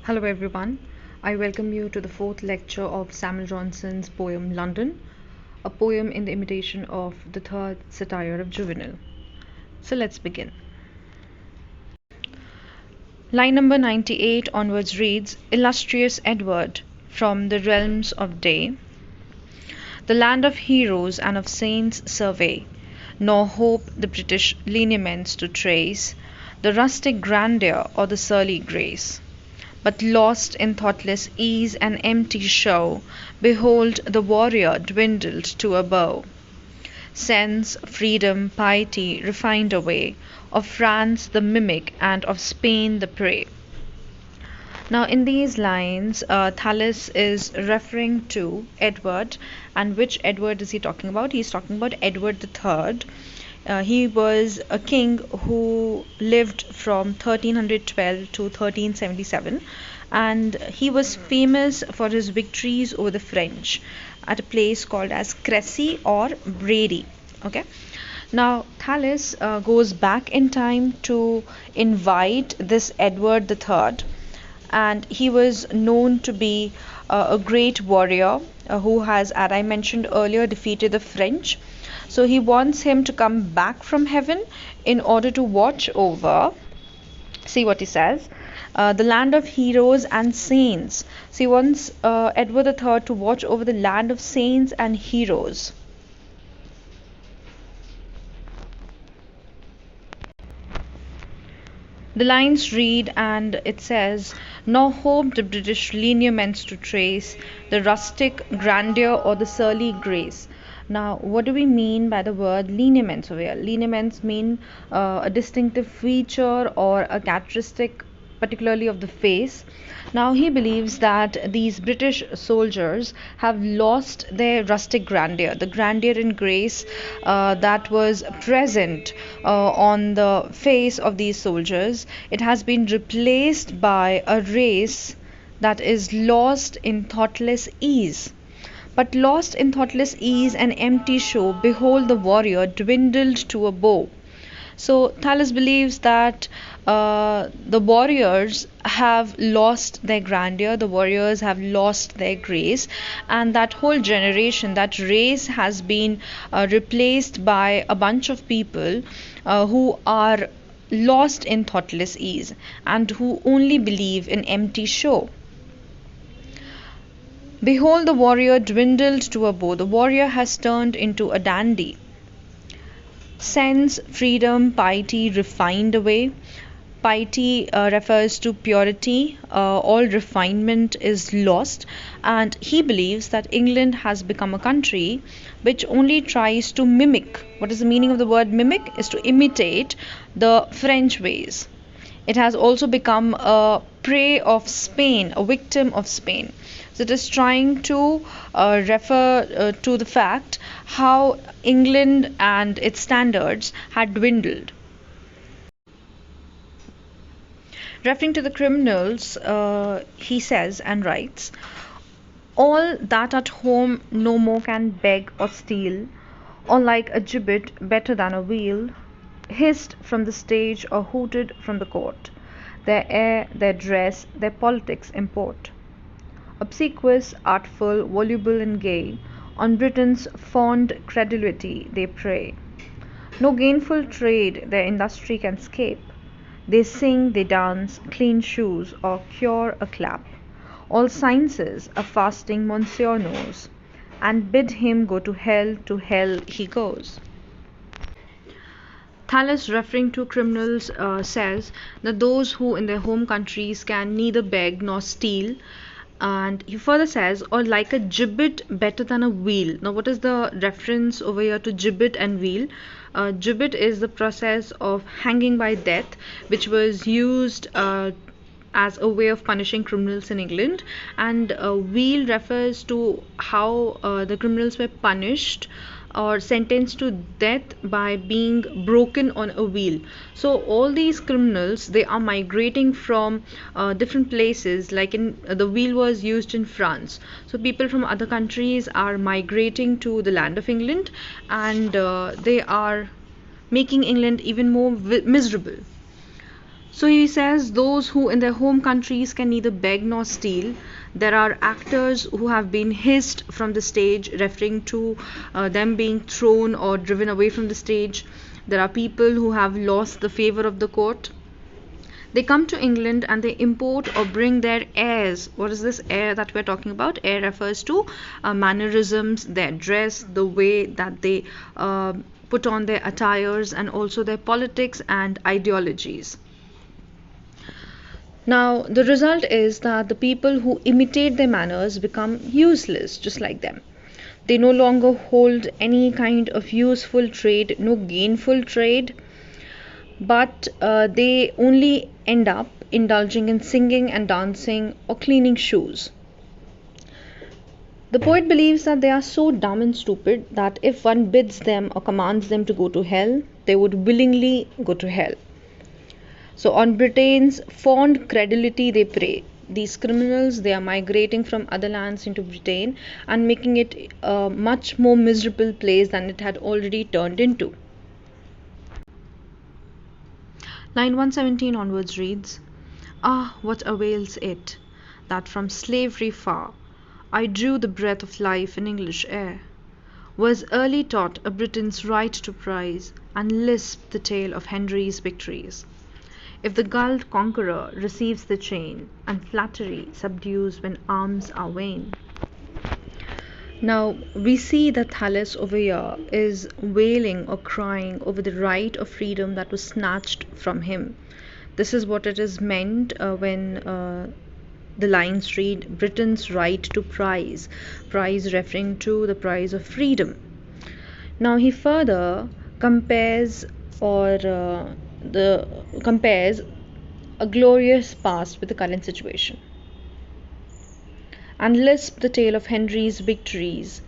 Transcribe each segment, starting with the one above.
Hello everyone. I welcome you to the fourth lecture of Samuel Johnson's poem London, a poem in the imitation of the third satire of Juvenal. So let's begin. Line number 98 onwards reads, Illustrious Edward, from the realms of day, the land of heroes and of saints survey, nor hope the British lineaments to trace, the rustic grandeur or the surly grace. But lost in thoughtless ease and empty show, behold the warrior dwindled to a bow. Sense, freedom, piety refined away, of France the mimic and of Spain the prey. Now, in these lines, Thales is referring to Edward, and which Edward is he talking about? He's talking about Edward III. He was a king who lived from 1312 to 1377, and he was famous for his victories over the French at a place called as Crecy or Brady. Okay. Now, Thales goes back in time to invite this Edward III, and he was known to be a great warrior who has, as I mentioned earlier, defeated the French. So he wants him to come back from heaven in order to watch over, see what he says, the land of heroes and saints. So he wants Edward III to watch over the land of saints and heroes. The lines read, and it says, Nor hope the British lineaments to trace, the rustic grandeur or the surly grace. Now, what do we mean by the word lineaments over here? Lineaments mean a distinctive feature or a characteristic, particularly of the face. Now, he believes that these British soldiers have lost their rustic grandeur, the grandeur and grace that was present on the face of these soldiers. It has been replaced by a race that is lost in thoughtless ease. But lost in thoughtless ease and empty show, behold the warrior dwindled to a bow. So Thales believes that the warriors have lost their grandeur, the warriors have lost their grace, and that whole generation, that race has been replaced by a bunch of people who are lost in thoughtless ease and who only believe in empty show. Behold, the warrior dwindled to a bow. The warrior has turned into a dandy. Sense, freedom, piety refined away. Piety refers to purity. All refinement is lost. And he believes that England has become a country which only tries to mimic. What is the meaning of the word mimic? Is to imitate the French ways. It has also become a prey of Spain, a victim of Spain. So it is trying to refer to the fact how England and its standards had dwindled. Referring to the criminals, he says and writes, All that at home no more can beg or steal, or like a gibbet better than a wheel, hissed from the stage or hooted from the court, their air, their dress, their politics import. Obsequious, artful, voluble and gay, on Britain's fond credulity they prey. No gainful trade their industry can scape. They sing, they dance, clean shoes, or cure a clap. All sciences a fasting Monsieur knows, and bid him go to hell he goes. Thales, referring to criminals, says that those who in their home countries can neither beg nor steal, and he further says, or like a gibbet better than a wheel. Now, what is the reference over here to gibbet and wheel? Gibbet is the process of hanging by death, which was used as a way of punishing criminals in England, and wheel refers to how the criminals were punished or sentenced to death by being broken on a wheel. So all these criminals, they are migrating from different places. Like in the wheel was used in France, so people from other countries are migrating to the land of England, and they are making England even more miserable. So he says those who in their home countries can neither beg nor steal. There are actors who have been hissed from the stage, referring to them being thrown or driven away from the stage. There are people who have lost the favor of the court. They come to England and they import or bring their airs. What is this air that we're talking about? Air refers to mannerisms, their dress, the way that they put on their attires, and also their politics and ideologies. Now, the result is that the people who imitate their manners become useless, just like them. They no longer hold any kind of useful trade, no gainful trade, but they only end up indulging in singing and dancing or cleaning shoes. The poet believes that they are so dumb and stupid that if one bids them or commands them to go to hell, they would willingly go to hell. So, on Britain's fond credulity, they prey. These criminals, they are migrating from other lands into Britain and making it a much more miserable place than it had already turned into. Line 117 onwards reads, "Ah, what avails it, that from slavery far I drew the breath of life in English air, was early taught a Briton's right to prize, and lisped the tale of Henry's victories. If the gulled conqueror receives the chain, and flattery subdues when arms are vain." Now, we see that Thales over here is wailing or crying over the right of freedom that was snatched from him. This is what it is meant when the lines read Britain's right to prize, prize referring to the prize of freedom. Now, he further compares compares a glorious past with the current situation, and lisp the tale of Henry's victories.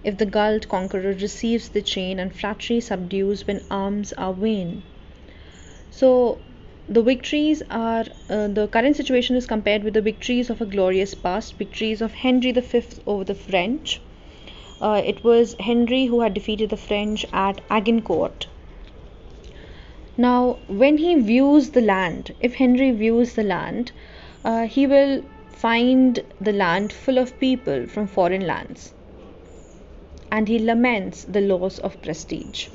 If the gulled conqueror receives the chain, and flattery subdues when arms are vain. So, the victories are the current situation is compared with the victories of a glorious past, victories of Henry V over the French. It was Henry who had defeated the French at Agincourt. Now, when he views the land, if Henry views the land, he will find the land full of people from foreign lands, and he laments the loss of prestige.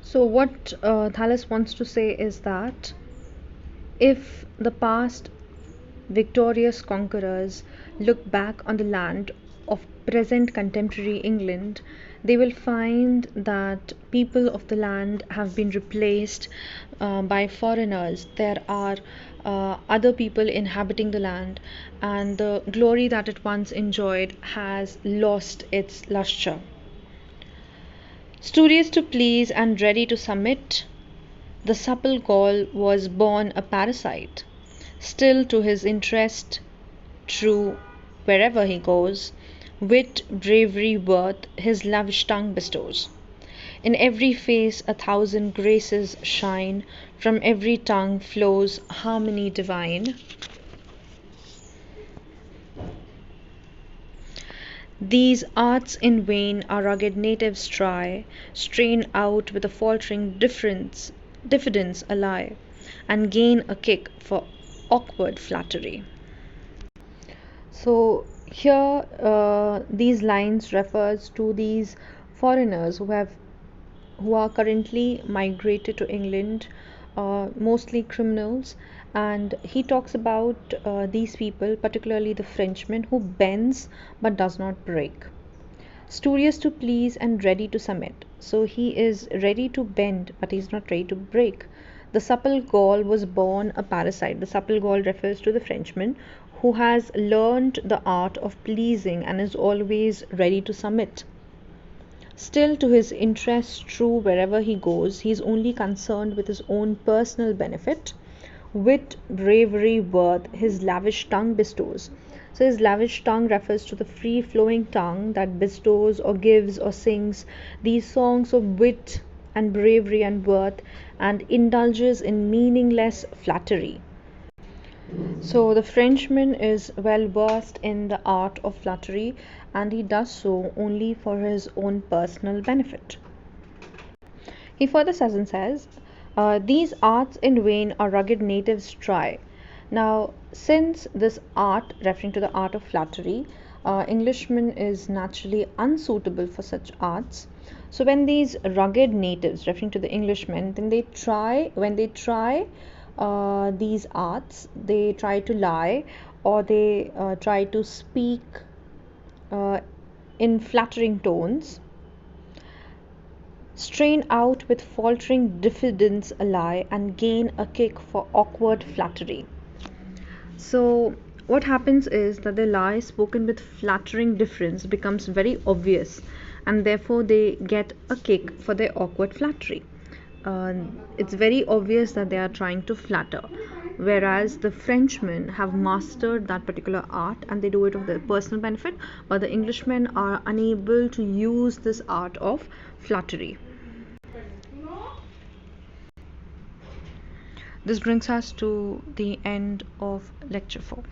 So, what Thales wants to say is that if the past victorious conquerors look back on the land of present contemporary England, they will find that people of the land have been replaced by foreigners. There are other people inhabiting the land, and the glory that it once enjoyed has lost its lustre. Studious to please and ready to submit, the supple Gaul was born a parasite. Still to his interest true wherever he goes, wit, bravery, worth his lavish tongue bestows. In every face a thousand graces shine, from every tongue flows harmony divine. These arts in vain our rugged natives try, strain out with a faltering diffidence ally, and gain a kick for awkward flattery. So here these lines refers to these foreigners who are currently migrated to England, mostly criminals, and he talks about these people, particularly the Frenchman, who bends but does not break. Studious to please and ready to submit. So he is ready to bend, but he's not ready to break. The supple Gaul was born a parasite. The supple Gaul refers to the Frenchman who has learned the art of pleasing and is always ready to submit. Still to his interests true wherever he goes, he is only concerned with his own personal benefit. Wit, bravery, worth his lavish tongue bestows. So his lavish tongue refers to the free flowing tongue that bestows or gives or sings these songs of wit and bravery and worth, and indulges in meaningless flattery. So the Frenchman is well versed in the art of flattery, and he does so only for his own personal benefit. He further says and says, these arts in vain our rugged natives try. Now, since this art, referring to the art of flattery, Englishman is naturally unsuitable for such arts. So when these rugged natives, referring to the Englishmen, then when they try these arts, they try to lie, or they try to speak uh, in flattering tones, strain out with faltering diffidence a lie, and gain a kick for awkward flattery. So, what happens is that the lie spoken with flattering difference becomes very obvious, and therefore they get a kick for their awkward flattery. It's very obvious that they are trying to flatter, whereas the Frenchmen have mastered that particular art and they do it of their personal benefit, but the Englishmen are unable to use this art of flattery. This brings us to the end of lecture 4.